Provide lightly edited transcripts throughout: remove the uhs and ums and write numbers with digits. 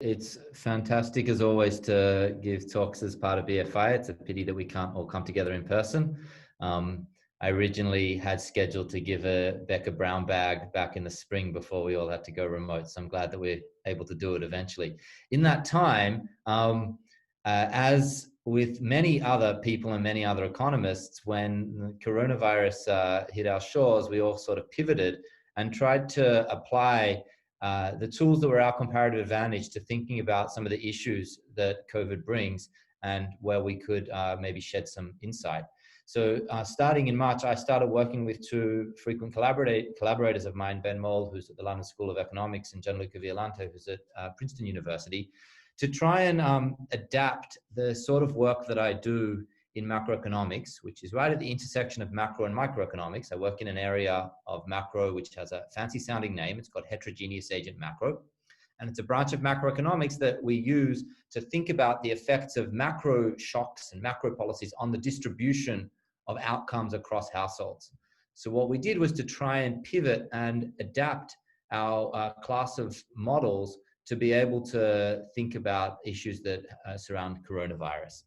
It's fantastic as always to give talks as part of BFI. It's a pity that we can't all come together in person. I originally had scheduled to give a Becca Brown bag back in the spring before we all had to go remote. So I'm glad that we're able to do it eventually. In that time, as with many other people and many other economists, when the coronavirus hit our shores, we all sort of pivoted and tried to apply the tools that were our comparative advantage to thinking about some of the issues that COVID brings and where we could maybe shed some insight. So starting in March, I started working with two frequent collaborators of mine, Ben Moll, who's at the London School of Economics, and Gianluca Violante, who's at Princeton University, to try and adapt the sort of work that I do in macroeconomics, which is right at the intersection of macro and microeconomics. I work in an area of macro which has a fancy sounding name. It's called heterogeneous agent macro. And it's a branch of macroeconomics that we use to think about the effects of macro shocks and macro policies on the distribution of outcomes across households. So what we did was to try and pivot and adapt our class of models to be able to think about issues that surround coronavirus.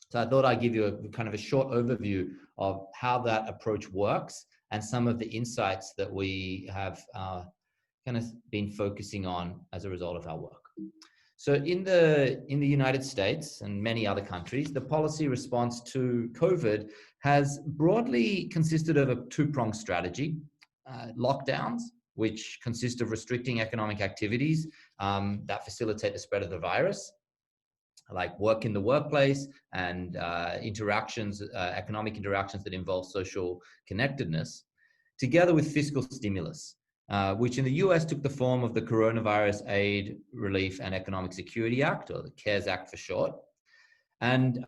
So I thought I'd give you a kind of a short overview of how that approach works and some of the insights that we have kind of been focusing on as a result of our work. So in the United States and many other countries, the policy response to COVID has broadly consisted of a two-pronged strategy. Lockdowns, which consist of restricting economic activities that facilitate the spread of the virus, like work in the workplace and interactions, economic interactions that involve social connectedness, together with fiscal stimulus, which in the US took the form of the Coronavirus Aid, Relief and Economic Security Act, or the CARES Act for short. And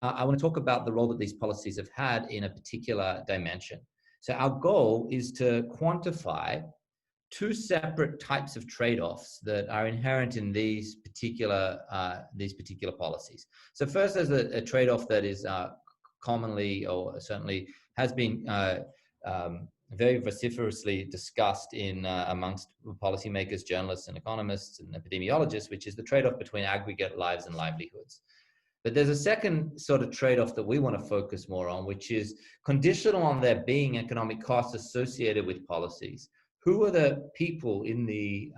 I want to talk about the role that these policies have had in a particular dimension. So our goal is to quantify two separate types of trade-offs that are inherent in these particular policies. So first, there's a trade-off that is commonly, or certainly has been very vociferously discussed in amongst policymakers, journalists, and economists and epidemiologists, which is the trade-off between aggregate lives and livelihoods. But there's a second sort of trade-off that we want to focus more on, which is conditional on there being economic costs associated with policies. Who are the people in the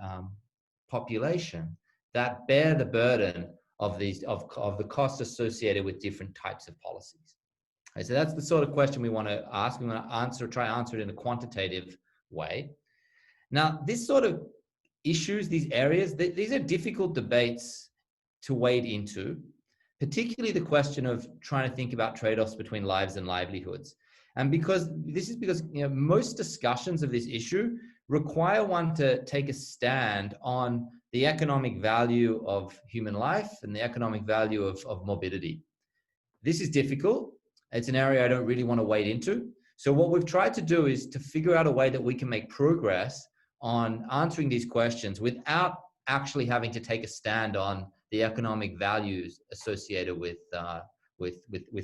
population that bear the burden of these of the costs associated with different types of policies? Right, so that's the sort of question we want to ask. We want to try to answer it in a quantitative way. Now, this sort of issues, these areas, these are difficult debates to wade into, particularly the question of trying to think about trade-offs between lives and livelihoods. And because most discussions of this issue require one to take a stand on the economic value of human life and the economic value of morbidity. This is difficult. It's an area I don't really want to wade into. So what we've tried to do is to figure out a way that we can make progress on answering these questions without actually having to take a stand on the economic values associated with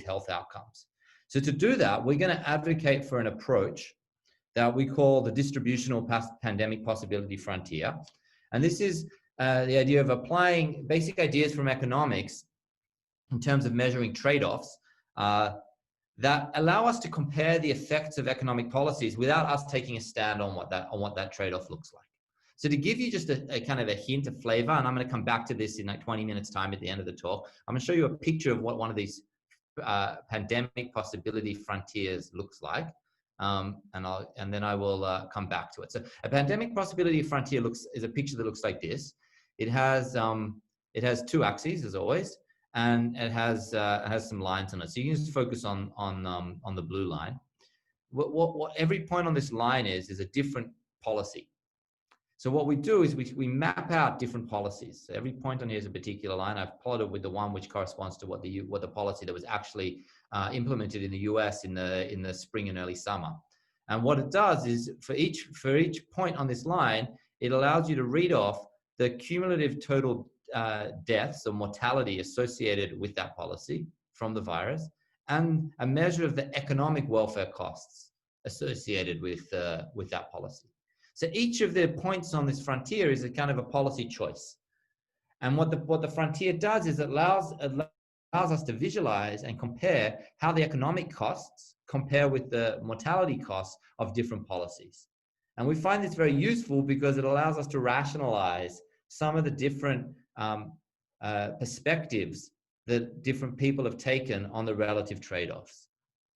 health outcomes. So to do that, we're going to advocate for an approach that we call the distributional pandemic possibility frontier. And this is the idea of applying basic ideas from economics in terms of measuring trade-offs that allow us to compare the effects of economic policies without us taking a stand on what that trade-off looks like. So to give you just a kind of a hint of flavor, and I'm going to come back to this in like 20 minutes time at the end of the talk, I'm going to show you a picture of what one of these pandemic possibility frontiers looks like. And then I will come back to it. So a pandemic possibility frontier is a picture that looks like this. It has two axes as always, and it has some lines on it. So you can just focus on the blue line. What every point on this line is a different policy. So what we do is we map out different policies. So every point on here is a particular line. I've plotted with the one which corresponds to what the policy that was actually implemented in the US in the spring and early summer. And what it does is for each point on this line, it allows you to read off the cumulative total deaths or mortality associated with that policy from the virus, and a measure of the economic welfare costs associated with that policy. So each of the points on this frontier is a kind of a policy choice. And what the frontier does is it allows us to visualize and compare how the economic costs compare with the mortality costs of different policies. And we find this very useful because it allows us to rationalize some of the different perspectives that different people have taken on the relative trade-offs.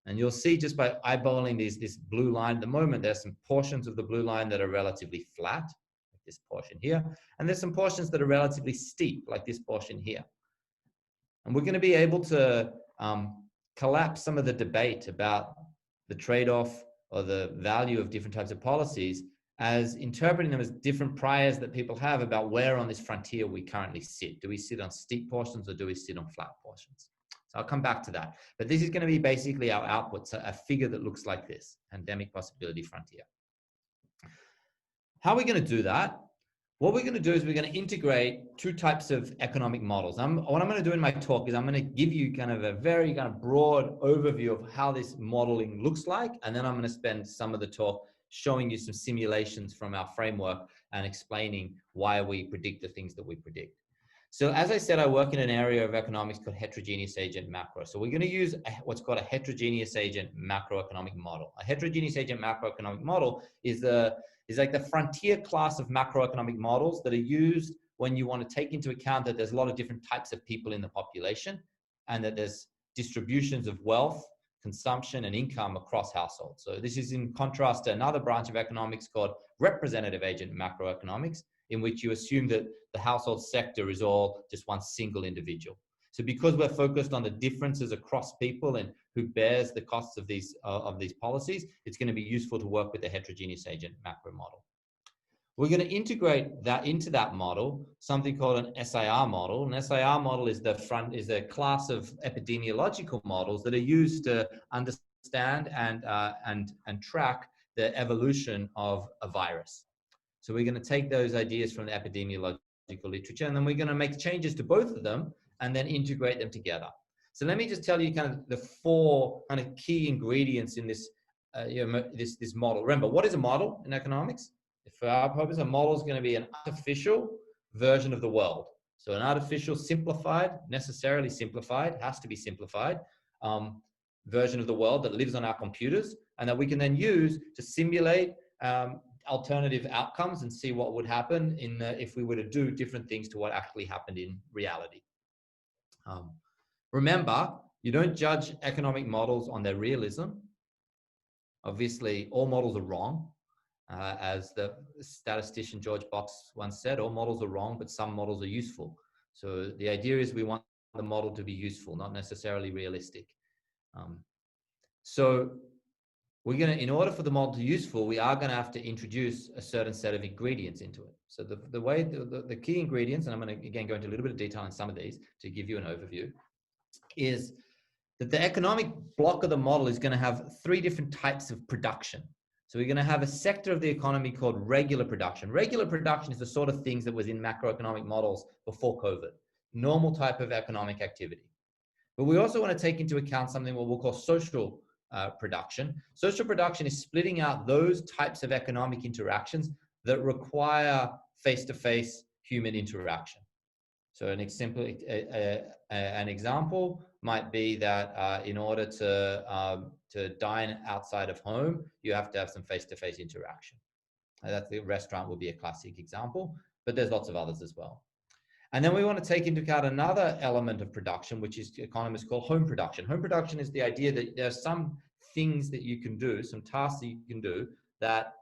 And you'll see just by eyeballing this blue line at the moment, there's some portions of the blue line that are relatively flat, like this portion here. And there's some portions that are relatively steep, like this portion here. And we're going to be able to collapse some of the debate about the trade-off or the value of different types of policies as interpreting them as different priors that people have about where on this frontier we currently sit. Do we sit on steep portions or do we sit on flat portions? So I'll come back to that. But this is going to be basically our output, so a figure that looks like this, pandemic possibility frontier. How are we going to do that? What we're going to do is we're going to integrate two types of economic models. What I'm going to do in my talk is I'm going to give you kind of a very kind of broad overview of how this modeling looks like. And then I'm going to spend some of the talk showing you some simulations from our framework and explaining why we predict the things that we predict. So as I said, I work in an area of economics called heterogeneous agent macro. So we're going to use what's called a heterogeneous agent macroeconomic model. A heterogeneous agent macroeconomic model is like the frontier class of macroeconomic models that are used when you want to take into account that there's a lot of different types of people in the population and that there's distributions of wealth, consumption, and income across households. So this is in contrast to another branch of economics called representative agent macroeconomics, in which you assume that the household sector is all just one single individual. So because we're focused on the differences across people and who bears the costs of these policies, it's going to be useful to work with the heterogeneous agent macro model. We're going to integrate that into that model, something called an SIR model. An SIR model is a class of epidemiological models that are used to understand and track the evolution of a virus. So we're going to take those ideas from the epidemiological literature, and then we're going to make changes to both of them and then integrate them together. So let me just tell you kind of the four kind of key ingredients in this, this model. Remember, what is a model in economics? For our purpose, a model is going to be an artificial version of the world. So an artificial simplified, necessarily simplified, has to be simplified, version of the world that lives on our computers and that we can then use to simulate alternative outcomes and see what would happen if we were to do different things to what actually happened in reality. Remember, you don't judge economic models on their realism. Obviously, all models are wrong. As the statistician George Box once said, all models are wrong, but some models are useful. So the idea is we want the model to be useful, not necessarily realistic. So we're going to, in order for the model to be useful, we are going to have to introduce a certain set of ingredients into it. So the key ingredients, and I'm going to again go into a little bit of detail on some of these to give you an overview, is that the economic block of the model is going to have three different types of production. So we're going to have a sector of the economy called regular production. Regular production is the sort of things that was in macroeconomic models before COVID, normal type of economic activity. But we also want to take into account something what we'll call social production. Social production is splitting out those types of economic interactions that require face-to-face human interaction. So an example might be that in order to dine outside of home, you have to have some face-to-face interaction. That's the restaurant would be a classic example, but there's lots of others as well. And then we want to take into account another element of production, which is economists call home production. Home production is the idea that there are some things that you can do, some tasks that you can do that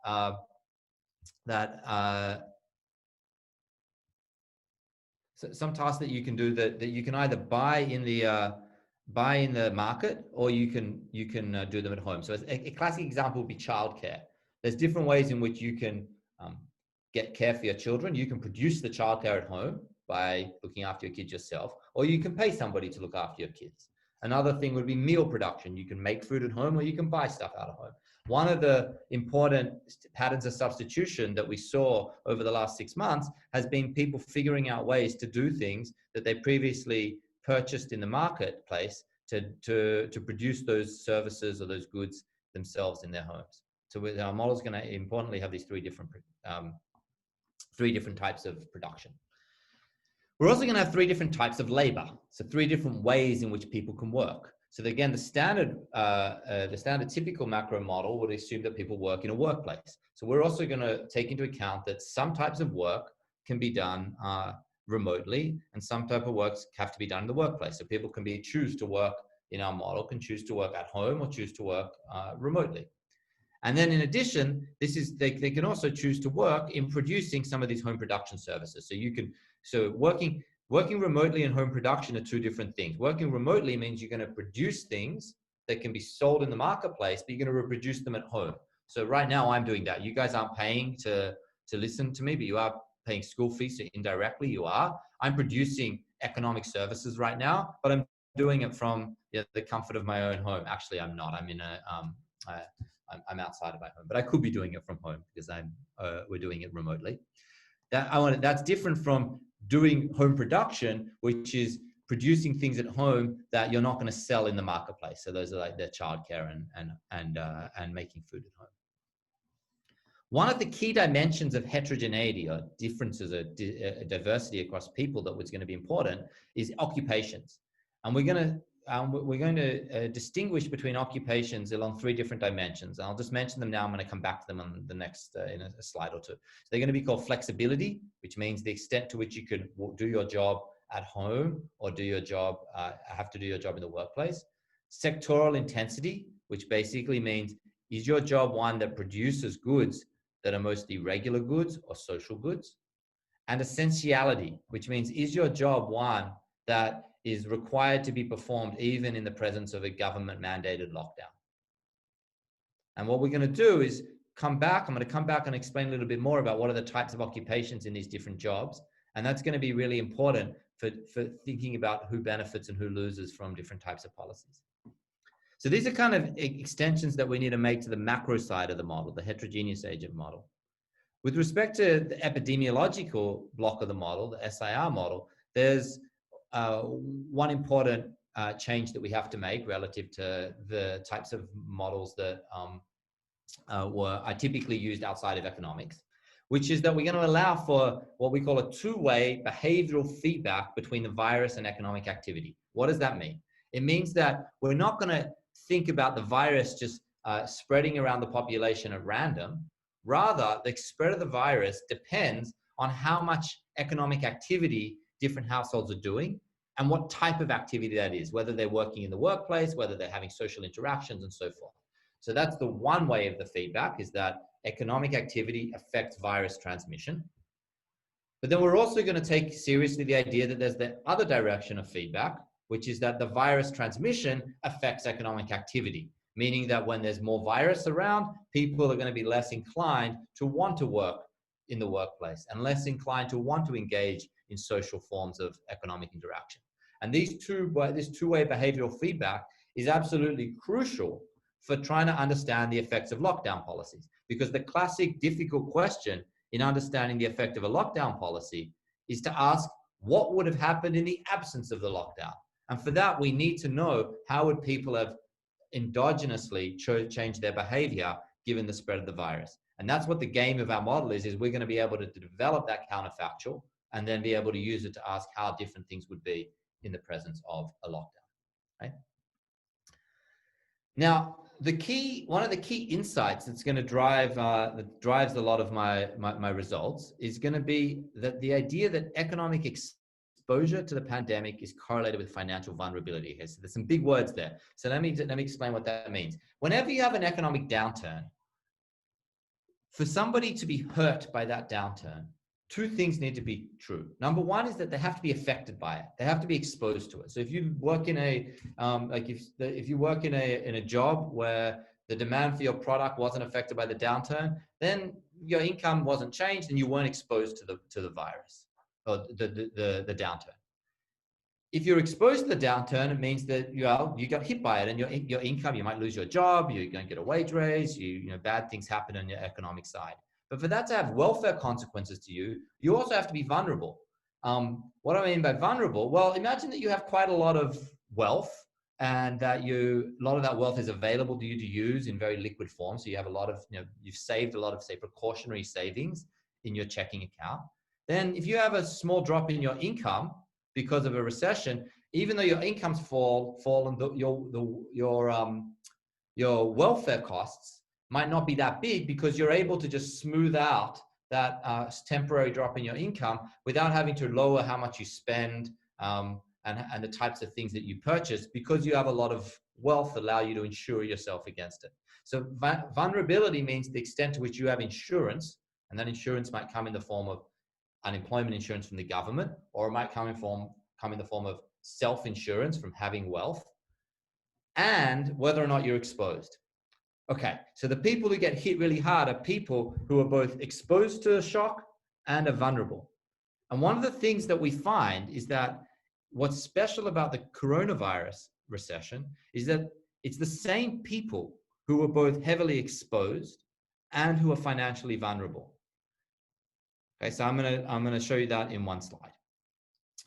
some tasks that you can do that you can either buy in the market or you can do them at home. So a classic example would be childcare. There's different ways in which you can get care for your children. You can produce the childcare at home by looking after your kids yourself, or you can pay somebody to look after your kids. Another thing would be meal production. You can make food at home or you can buy stuff out of home. One of the important patterns of substitution that we saw over the last 6 months has been people figuring out ways to do things that they previously purchased in the marketplace to produce those services or those goods themselves in their homes. So our model is going to importantly have these three different types of production. We're also going to have 3 different types of labor. So 3 different ways in which people can work. So again, the standard typical macro model would assume that people work in a workplace. So we're also going to take into account that some types of work can be done remotely, and some type of works have to be done in the workplace. So people can choose to work in our model, can choose to work at home or choose to work remotely. And then in addition, they can also choose to work in producing some of these home production services. So working remotely and home production are 2 different things. Working remotely means you're going to produce things that can be sold in the marketplace, but you're going to reproduce them at home. So right now I'm doing that. You guys aren't paying to listen to me, but you are paying school fees, so indirectly you are. I'm producing economic services right now, but I'm doing it from the comfort of my own home. Actually, I'm not. I'm in I'm outside of my home, but I could be doing it from home because we're doing it remotely. That's different from doing home production, which is producing things at home that you're not going to sell in the marketplace. So those are like the childcare and making food at home. One of the key dimensions of heterogeneity, or differences, or diversity across people, that was going to be important is occupations, and we're going to distinguish between occupations along 3 different dimensions. And I'll just mention them now. I'm going to come back to them on the next in a slide or 2. So they're going to be called flexibility, which means the extent to which you could do your job at home or have to do your job in the workplace. Sectoral intensity, which basically means, is your job one that produces goods that are mostly regular goods or social goods? And essentiality, which means, is your job one that is required to be performed even in the presence of a government mandated lockdown? And what we're going to do is I'm going to come back and explain a little bit more about what are the types of occupations in these different jobs. And that's going to be really important for thinking about who benefits and who loses from different types of policies. So these are kind of extensions that we need to make to the macro side of the model, the heterogeneous agent model. With respect to the epidemiological block of the model, the SIR model, there's one important change that we have to make relative to the types of models that are typically used outside of economics, which is that we're going to allow for what we call a 2-way behavioral feedback between the virus and economic activity. What does that mean? It means that we're not going to think about the virus just spreading around the population at random. Rather, the spread of the virus depends on how much economic activity different households are doing and what type of activity that is, whether they're working in the workplace, whether they're having social interactions, and so forth. So that's the one way of the feedback, is that economic activity affects virus transmission. But then we're also going to take seriously the idea that there's the other direction of feedback, which is that the virus transmission affects economic activity, meaning that when there's more virus around, people are going to be less inclined to want to work in the workplace and less inclined to want to engage in social forms of economic interaction. And this 2-way behavioral feedback is absolutely crucial for trying to understand the effects of lockdown policies, because the classic difficult question in understanding the effect of a lockdown policy is to ask, what would have happened in the absence of the lockdown? And for that, we need to know, how would people have endogenously changed their behavior given the spread of the virus? And that's what the game of our model is we're going to be able to develop that counterfactual and then be able to use it to ask how different things would be in the presence of a lockdown. Right? Now, one of the key insights that's going to drives a lot of my results is going to be that the idea that economic exposure to the pandemic is correlated with financial vulnerability. So there's some big words there. So let me explain what that means. Whenever you have an economic downturn, for somebody to be hurt by that downturn, 2 things need to be true. Number one is that they have to be affected by it. They have to be exposed to it. So if you work in if you work in a job where the demand for your product wasn't affected by the downturn, then your income wasn't changed and you weren't exposed to the virus or the downturn. If you're exposed to the downturn, it means that you got hit by it, and your income, you might lose your job, you don't get a wage raise, bad things happen on your economic side. But for that to have welfare consequences to you, you also have to be vulnerable. What I mean by vulnerable? Well, imagine that you have quite a lot of wealth, and that a lot of that wealth is available to you to use in very liquid form. So you have a lot of, you've saved a lot of, say, precautionary savings in your checking account. then if you have a small drop in your income because of a recession, even though your incomes fall and your welfare costs might not be that big, because you're able to just smooth out that temporary drop in your income without having to lower how much you spend, and the types of things that you purchase, because you have a lot of wealth allow you to insure yourself against it. So vulnerability means the extent to which you have insurance, and that insurance might come in the form of unemployment insurance from the government, or it might come in the form of self-insurance from having wealth, and whether or not you're exposed. Okay, so the people who get hit really hard are people who are both exposed to a shock and are vulnerable. And one of the things that we find is that what's special about the coronavirus recession is that it's the same people who are both heavily exposed and who are financially vulnerable. Okay, so I'm gonna show you that in one slide.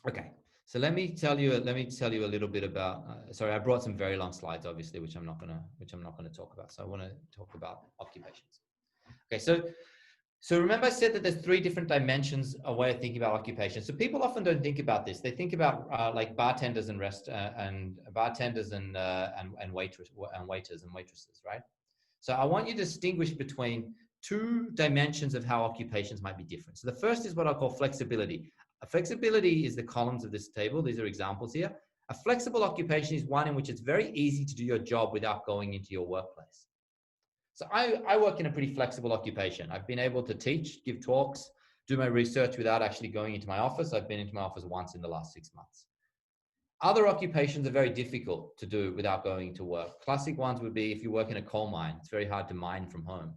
Okay, so let me tell you a little bit about. Sorry, I brought some very long slides, obviously, which I'm not gonna talk about. So I want to talk about occupations. Okay, so remember I said that there's 3 different dimensions, a way of thinking about occupation. So people often don't think about this. They think about like bartenders and waiters and waiters and waitresses, right? So I want you to distinguish between 2 dimensions of how occupations might be different. So the first is what I call flexibility. A flexibility is the columns of this table. These are examples here. A flexible occupation is one in which it's very easy to do your job without going into your workplace. So I work in a pretty flexible occupation. I've been able to teach, give talks, do my research without actually going into my office. I've been into my office once in the last 6 months. Other occupations are very difficult to do without going to work. Classic ones would be if you work in a coal mine, it's very hard to mine from home.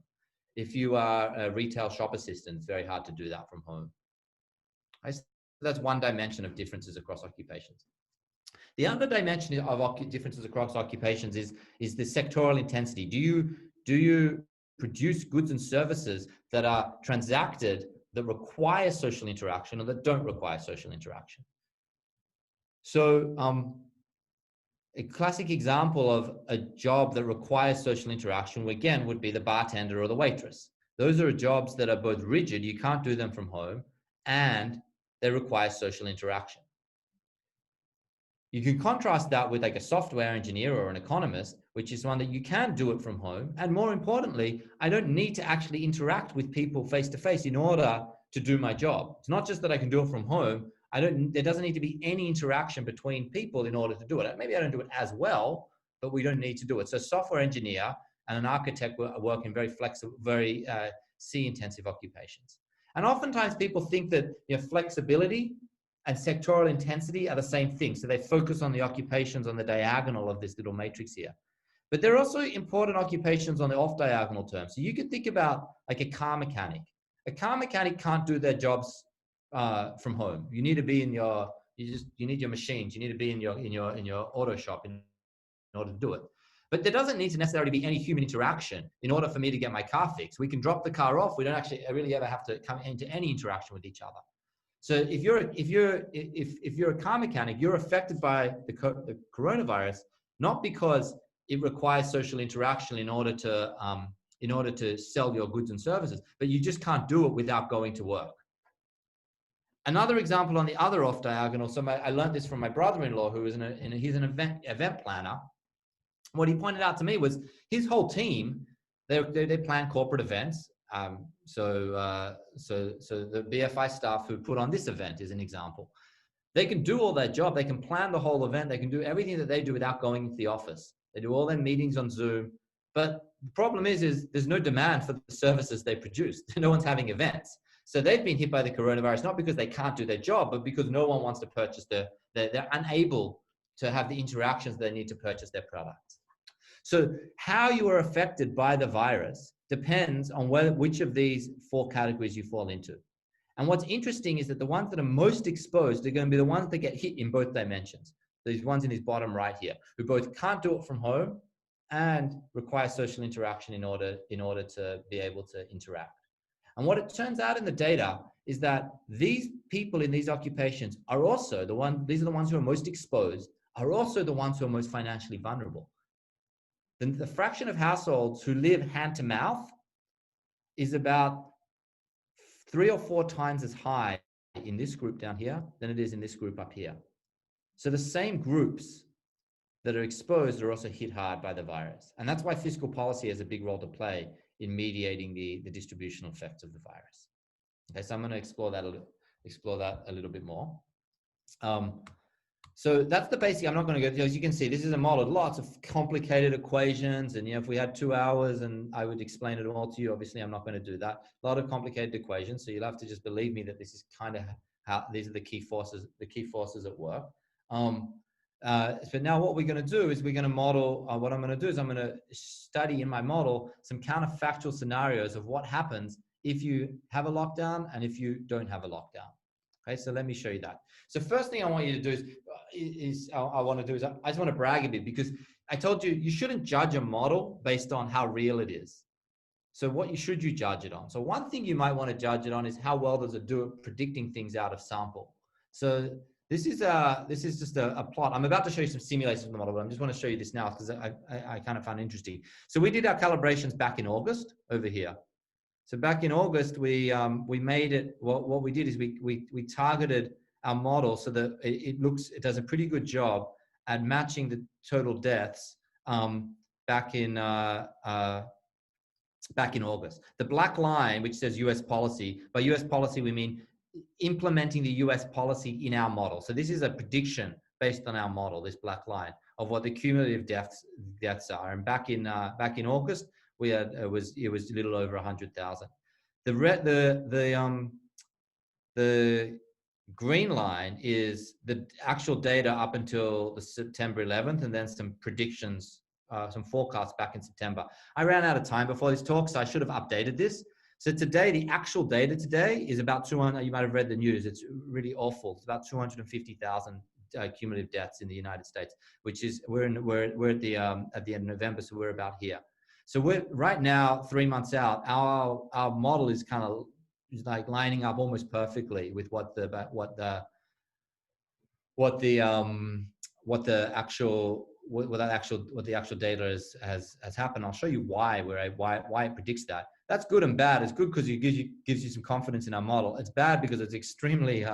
If you are a retail shop assistant, it's very hard to do that from home. That's one dimension of differences across occupations. The other dimension of differences across occupations is the sectoral intensity. Do you produce goods and services that are transacted that require social interaction or that don't require social interaction? So a classic example of a job that requires social interaction, again, would be the bartender or the waitress. Those are jobs that are both rigid, you can't do them from home, and they require social interaction. You can contrast that with like a software engineer or an economist, which is one that you can do it from home. And more importantly, I don't need to actually interact with people face to face in order to do my job. It's not just that I can do it from home. There doesn't need to be any interaction between people in order to do it. Maybe I don't do it as well, but we don't need to do it. So a software engineer and an architect work in very flexible, very C-intensive occupations. And oftentimes people think that flexibility and sectoral intensity are the same thing. So they focus on the occupations on the diagonal of this little matrix here. But there are also important occupations on the off-diagonal term. So you could think about like a car mechanic. A car mechanic can't do their jobs from home. You need to be in you need your machines. You need to be in your auto shop in order to do it. But there doesn't need to necessarily be any human interaction in order for me to get my car fixed. We can drop the car off. We don't actually really ever have to come into any interaction with each other. So if you're a car mechanic, you're affected by the coronavirus, not because it requires social interaction in order to sell your goods and services, but you just can't do it without going to work. Another example on the other off diagonal. So I learned this from my brother-in-law, who is he's an event planner. What he pointed out to me was his whole team, they plan corporate events. So the BFI staff who put on this event is an example. They can do all their job. They can plan the whole event. They can do everything that they do without going into the office. They do all their meetings on Zoom. But the problem is there's no demand for the services they produce. No one's having events. So they've been hit by the coronavirus, not because they can't do their job, but because no one wants to purchase they're unable to have the interactions they need to purchase their products. So how you are affected by the virus depends on which of these 4 categories you fall into. And what's interesting is that the ones that are most exposed are going to be the ones that get hit in both dimensions. These ones in this bottom right here, who both can't do it from home and require social interaction in order to be able to interact. And what it turns out in the data is that these people in these occupations are also these are the ones who are most exposed, are also the ones who are most financially vulnerable. The fraction of households who live hand to mouth is about 3 or 4 times as high in this group down here than it is in this group up here. So the same groups that are exposed are also hit hard by the virus. And that's why fiscal policy has a big role to play in mediating the distributional effects of the virus. Okay, so I'm going to explore that a little bit more. So that's the basic. I'm not going to go, as you can see, this is a model, lots of complicated equations. And if we had 2 hours and I would explain it all to you, obviously I'm not going to do that. A lot of complicated equations. So you'll have to just believe me that this is kind of how these are the key forces at work. But now what we're going to do is we're going to model, what I'm going to do is I'm going to study in my model some counterfactual scenarios of what happens if you have a lockdown and if you don't have a lockdown. Okay, so let me show you that. So first thing I want you to do is I just want to brag a bit, because I told you, you shouldn't judge a model based on how real it is. So what should you judge it on? So one thing you might want to judge it on is how well does it do at predicting things out of sample. So this is just a plot. I'm about to show you some simulations of the model, but I just want to show you this now because I kind of found it interesting. So we did our calibrations back in August over here. So back in August, we made it. What we did is we targeted our model so that it does a pretty good job at matching the total deaths back in August. The black line, which says U.S. policy, by U.S. policy we mean implementing the U.S. policy in our model. So this is a prediction based on our model, this black line, of what the cumulative deaths are. And back in August, we had it was a little over 100,000. The green line is the actual data up until the September 11th, and then some predictions, some forecasts back in September. I ran out of time before this talk, so I should have updated this. So today, the actual data today is about 200. You might have read the news. It's really awful. It's about 250,000 cumulative deaths in the United States, which is we're at the end of November, so we're about here. So we're right now 3 months out. Our model is kind of like lining up almost perfectly with what the actual data has happened. I'll show you why it predicts that. That's good and bad. It's good because it gives you some confidence in our model. It's bad because it's extremely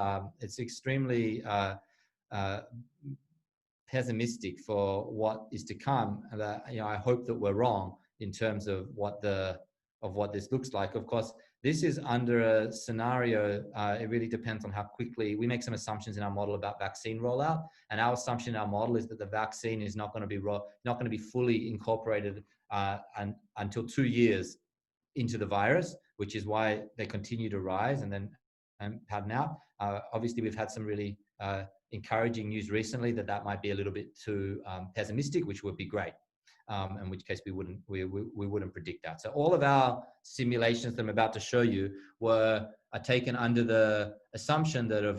pessimistic for what is to come. And I hope that we're wrong in terms of what this looks like. Of course, this is under a scenario. It really depends on how quickly we make some assumptions in our model about vaccine rollout. And our assumption in our model is that the vaccine is not going to be fully incorporated until 2 years into the virus, which is why they continue to rise and then pattern out. Obviously, we've had some really encouraging news recently that might be a little bit too pessimistic, which would be great. In which case we wouldn't predict that. So all of our simulations that I'm about to show you are taken under the assumption that a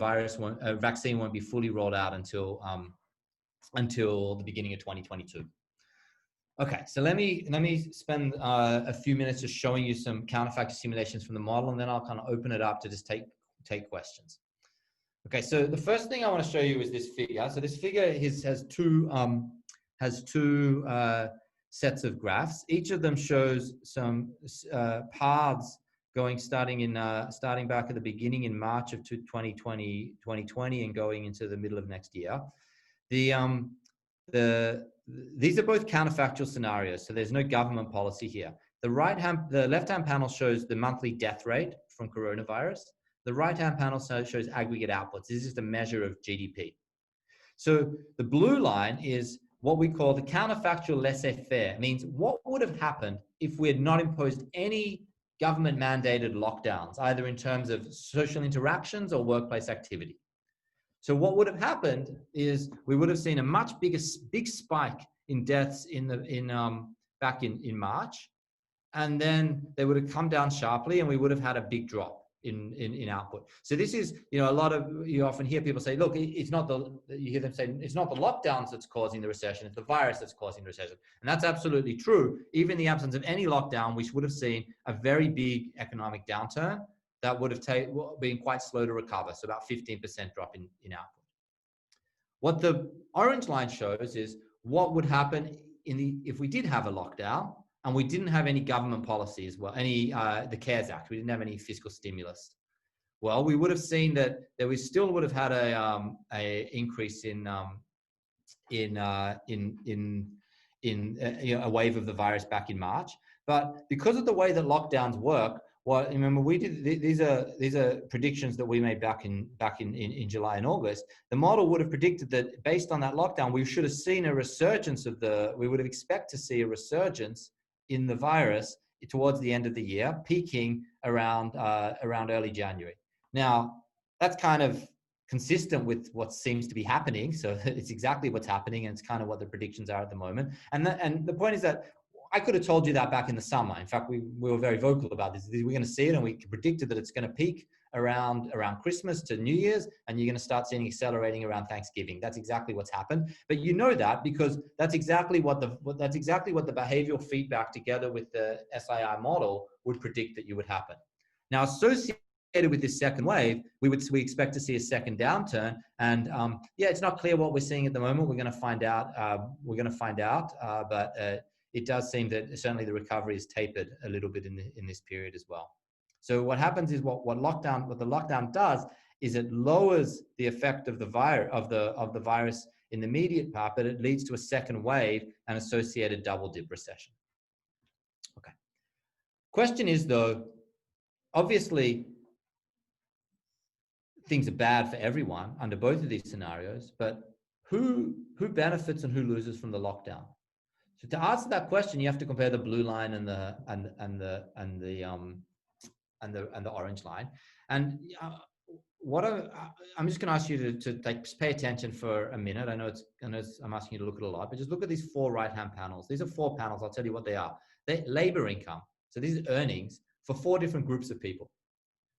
vaccine won't be fully rolled out until the beginning of 2022. Okay, so let me spend a few minutes just showing you some counterfactual simulations from the model, and then I'll kind of open it up to just take questions. Okay, so the first thing I want to show you is this figure. So this figure has two sets of graphs. Each of them shows some paths starting back at the beginning in March of 2020 and going into the middle of next year. These are both counterfactual scenarios, so there's no government policy here. The left-hand panel shows the monthly death rate from coronavirus. The right-hand panel shows aggregate outputs. This is the measure of GDP. So the blue line is what we call the counterfactual laissez-faire. It means what would have happened if we had not imposed any government-mandated lockdowns, either in terms of social interactions or workplace activity. So what would have happened is we would have seen a much big spike in deaths back in March, and then they would have come down sharply, and we would have had a big drop in output. So this is, you often hear people say, look, you hear them say, it's not the lockdowns that's causing the recession, it's the virus that's causing the recession. And that's absolutely true. Even in the absence of any lockdown, we would have seen a very big economic downturn that would have been quite slow to recover. So about 15% drop in output. What the orange line shows is what would happen if we did have a lockdown and we didn't have any government policy as well, the CARES Act. We didn't have any fiscal stimulus. Well, we would have seen that we still would have had a increase in a wave of the virus back in March. But because of the way that lockdowns work, remember we did these are predictions that we made back in July and August. The model would have predicted that based on that lockdown, we should have seen a resurgence we would have expected to see a resurgence in the virus towards the end of the year, peaking around early January. Now, that's kind of consistent with what seems to be happening. So it's exactly what's happening, and it's kind of what the predictions are at the moment. And the point is that I could have told you that back in the summer. In fact, we were very vocal about this. We're going to see it, and we predicted that it's going to peak around Christmas to New Year's, and you're going to start seeing accelerating around Thanksgiving. That's exactly what's happened. But you know that because that's exactly what the behavioral feedback together with the SIR model would predict that you would happen. Now, associated with this second wave, we expect to see a second downturn, and it's not clear what we're seeing at the moment. We're going to find out. But it does seem that certainly the recovery is tapered a little bit in this period as well. So what happens is what the lockdown does is it lowers the effect of the virus in the immediate part, but it leads to a second wave and associated double dip recession. Okay. Question is though, obviously things are bad for everyone under both of these scenarios, but who benefits and who loses from the lockdown? So to answer that question, you have to compare the blue line and the orange line. And I'm just going to ask you to pay attention for a minute. I know I'm asking you to look at a lot, but just look at these four right-hand panels. These are four panels. I'll tell you what they are. They're labor income. So these are earnings for four different groups of people.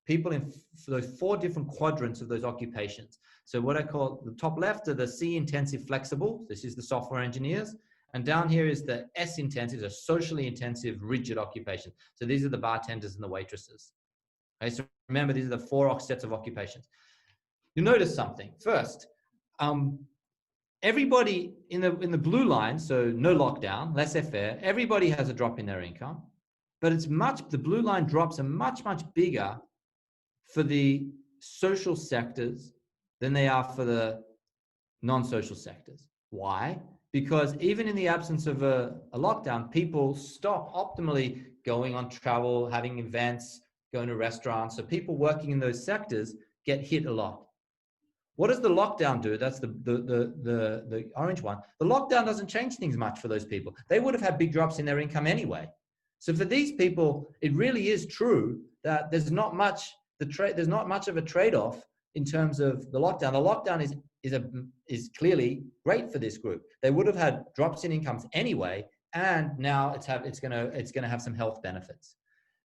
People in those four different quadrants of those occupations. So what I call the top left are the C-intensive flexible. This is the software engineers. And down here is the S-intensive, a socially intensive, rigid occupation. So these are the bartenders and the waitresses. Okay, so remember, these are the four sets of occupations. You'll notice something. First, everybody in the blue line, so no lockdown, laissez-faire, everybody has a drop in their income, but the blue line drops are much, much bigger for the social sectors than they are for the non-social sectors. Why? Because even in the absence of a lockdown, people stop optimally going on travel, having events, going to restaurants. So people working in those sectors get hit a lot. What does the lockdown do? That's the orange one. The lockdown doesn't change things much for those people. They would have had big drops in their income anyway. So for these people, it really is true that there's not much of a trade-off in terms of the lockdown. The lockdown is clearly great for this group. They would have had drops in incomes anyway, and now it's going to have some health benefits.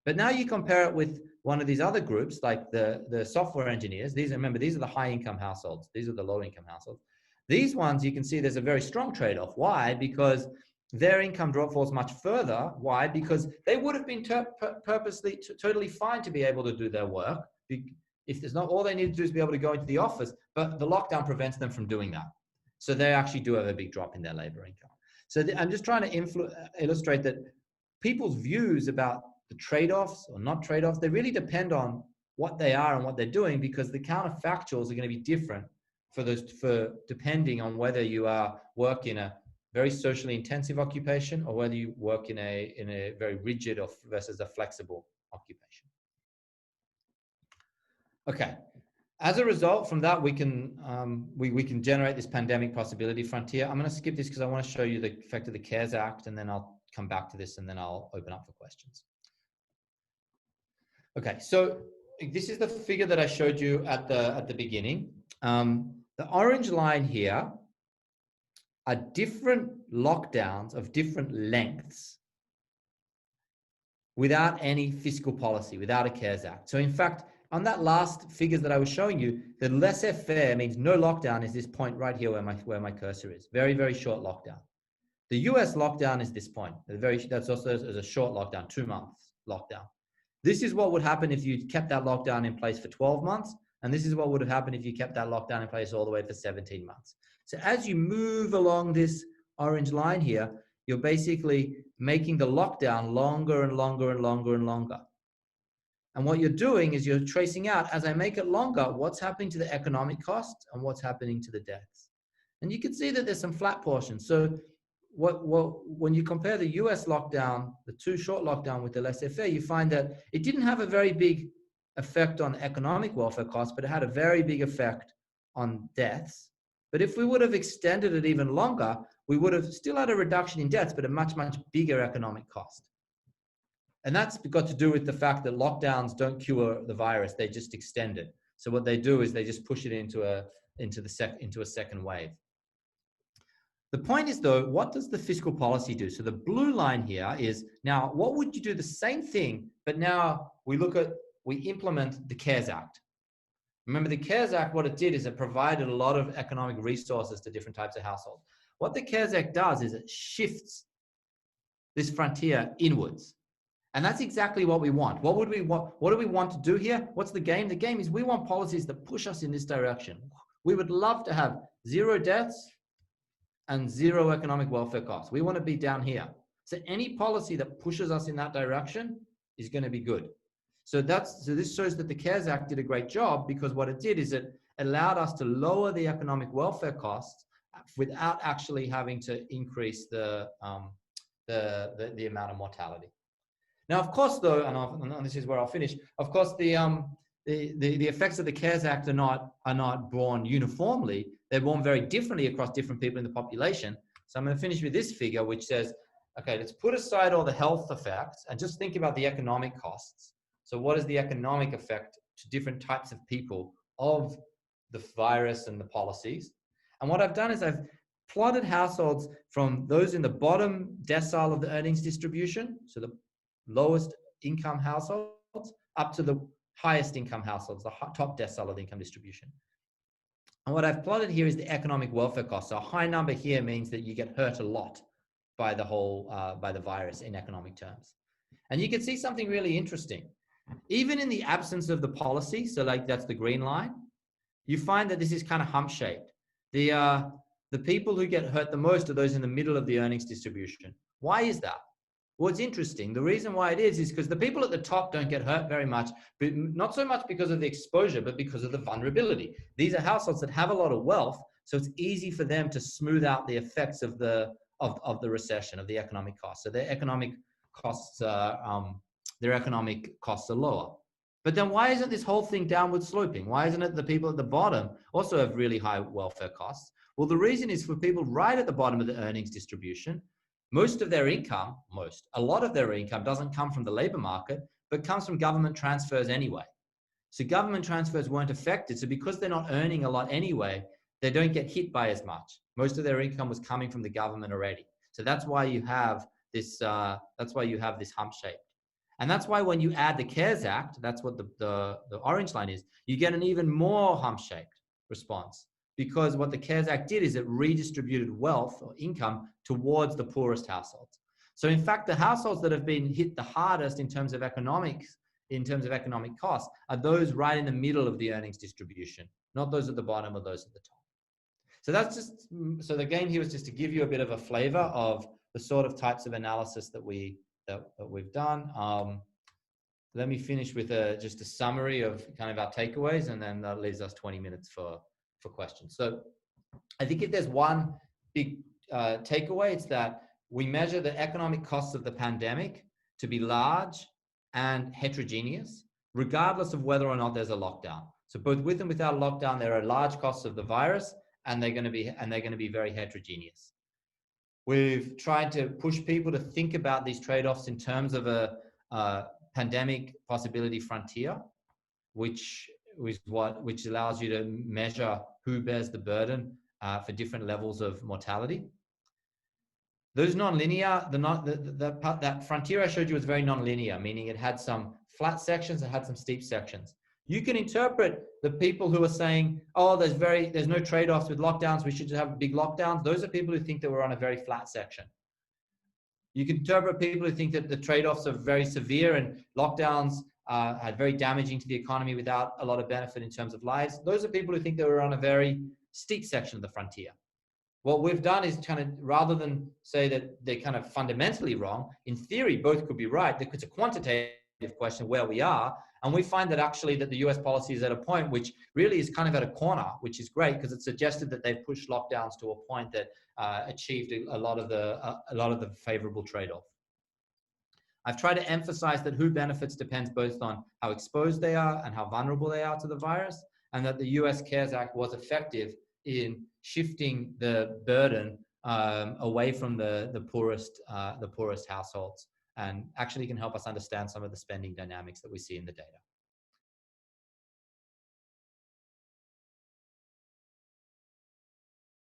But now you compare it with one of these other groups, like the software engineers. These are the high income households. These are the low income households. These ones, you can see there's a very strong trade-off. Why? Because their income drop falls much further. Why? Because they would have been purposely totally fine to be able to do their work. If there's not, all they need to do is be able to go into the office, but the lockdown prevents them from doing that. So they actually do have a big drop in their labor income. So I'm just trying to illustrate that people's views about the trade-offs or not trade-offs, they really depend on what they are and what they're doing, because the counterfactuals are going to be different depending on whether you work in a very socially intensive occupation or whether you work in a very rigid versus a flexible occupation. Okay. As a result from that, we can generate this pandemic possibility frontier. I'm going to skip this because I want to show you the effect of the CARES Act, and then I'll come back to this, and then I'll open up for questions. Okay, so this is the figure that I showed you at the beginning. The orange line here are different lockdowns of different lengths without any fiscal policy, without a CARES Act. So in fact, on that last figures that I was showing you, the laissez-faire means no lockdown is this point right here where my cursor is. Very, very short lockdown. The US lockdown is this point. That's also a short lockdown, 2 months lockdown. This is what would happen if you kept that lockdown in place for 12 months. And this is what would have happened if you kept that lockdown in place all the way for 17 months. So as you move along this orange line here, you're basically making the lockdown longer and longer and longer and longer. And what you're doing is you're tracing out, as I make it longer, what's happening to the economic costs and what's happening to the deaths. And you can see that there's some flat portions. So when you compare the US lockdown, the too short lockdown with the laissez-faire, you find that it didn't have a very big effect on economic welfare costs, but it had a very big effect on deaths. But if we would have extended it even longer, we would have still had a reduction in deaths, but a much, much bigger economic cost. And that's got to do with the fact that lockdowns don't cure the virus, they just extend it. So what they do is they just push it into a second wave. The point is, though, what does the fiscal policy do? So the blue line here is, now, what would you do the same thing, but now we implement the CARES Act. Remember, the CARES Act, what it did is it provided a lot of economic resources to different types of households. What the CARES Act does is it shifts this frontier inwards. And that's exactly what we want. What would we want? What do we want to do here? What's the game? The game is we want policies that push us in this direction. We would love to have 0 deaths and 0 economic welfare costs. We want to be down here. So any policy that pushes us in that direction is going to be good. So this shows that the CARES Act did a great job, because what it did is it allowed us to lower the economic welfare costs without actually having to increase the amount of mortality. Now, of course, though, and this is where I'll finish. Of course, the effects of the CARES Act are not borne uniformly. They're borne very differently across different people in the population. So I'm going to finish with this figure, which says, okay, let's put aside all the health effects and just think about the economic costs. So what is the economic effect to different types of people of the virus and the policies? And what I've done is I've plotted households from those in the bottom decile of the earnings distribution, so the lowest income households, up to the highest income households, the top decile of the income distribution. And what I've plotted here is the economic welfare cost. So a high number here means that you get hurt a lot by the virus in economic terms. And you can see something really interesting. Even in the absence of the policy, so like that's the green line, you find that this is kind of hump shaped. The people who get hurt the most are those in the middle of the earnings distribution. Why is that? Well, it's interesting. The reason why it is because the people at the top don't get hurt very much, but not so much because of the exposure, but because of the vulnerability. These are households that have a lot of wealth, so it's easy for them to smooth out the effects of the recession, of the economic costs. So their economic costs are lower. But then why isn't this whole thing downward sloping? Why isn't it the people at the bottom also have really high welfare costs? Well, the reason is for people right at the bottom of the earnings distribution, a lot of their income doesn't come from the labor market, but comes from government transfers anyway. So government transfers weren't affected. So because they're not earning a lot anyway, they don't get hit by as much. Most of their income was coming from the government already. So that's why you have this hump shape. And that's why when you add the CARES Act, that's what the orange line is, you get an even more hump-shaped response. Because what the CARES Act did is it redistributed wealth or income towards the poorest households. So in fact, the households that have been hit the hardest in terms of economic costs, are those right in the middle of the earnings distribution, not those at the bottom or those at the top. So the game here is just to give you a bit of a flavor of the sort of types of analysis that we've done. Let me finish with just a summary of kind of our takeaways, and then that leaves us 20 minutes for questions. So I think if there's one big takeaway, it's that we measure the economic costs of the pandemic to be large and heterogeneous, regardless of whether or not there's a lockdown. So both with and without a lockdown, there are large costs of the virus, and they're going to be very heterogeneous. We've tried to push people to think about these trade-offs in terms of a pandemic possibility frontier, which allows you to measure who bears the burden for different levels of mortality. Those non-linear, that frontier I showed you was very non-linear, meaning it had some flat sections, it had some steep sections. You can interpret the people who are saying, oh, there's no trade-offs with lockdowns, we should just have big lockdowns. Those are people who think that we're on a very flat section. You can interpret people who think that the trade-offs are very severe and lockdowns are very damaging to the economy without a lot of benefit in terms of lives. Those are people who think that we're on a very steep section of the frontier. What we've done is kind of, rather than say that they're kind of fundamentally wrong, in theory, both could be right. It's a quantitative question of where we are, And we find that actually that the US policy is at a point which really is kind of at a corner, which is great because it suggested that they've pushed lockdowns to a point that achieved a lot of the favorable trade-off. I've tried to emphasize that who benefits depends both on how exposed they are and how vulnerable they are to the virus, and that the US CARES Act was effective in shifting the burden away from the poorest households, and actually can help us understand some of the spending dynamics that we see in the data.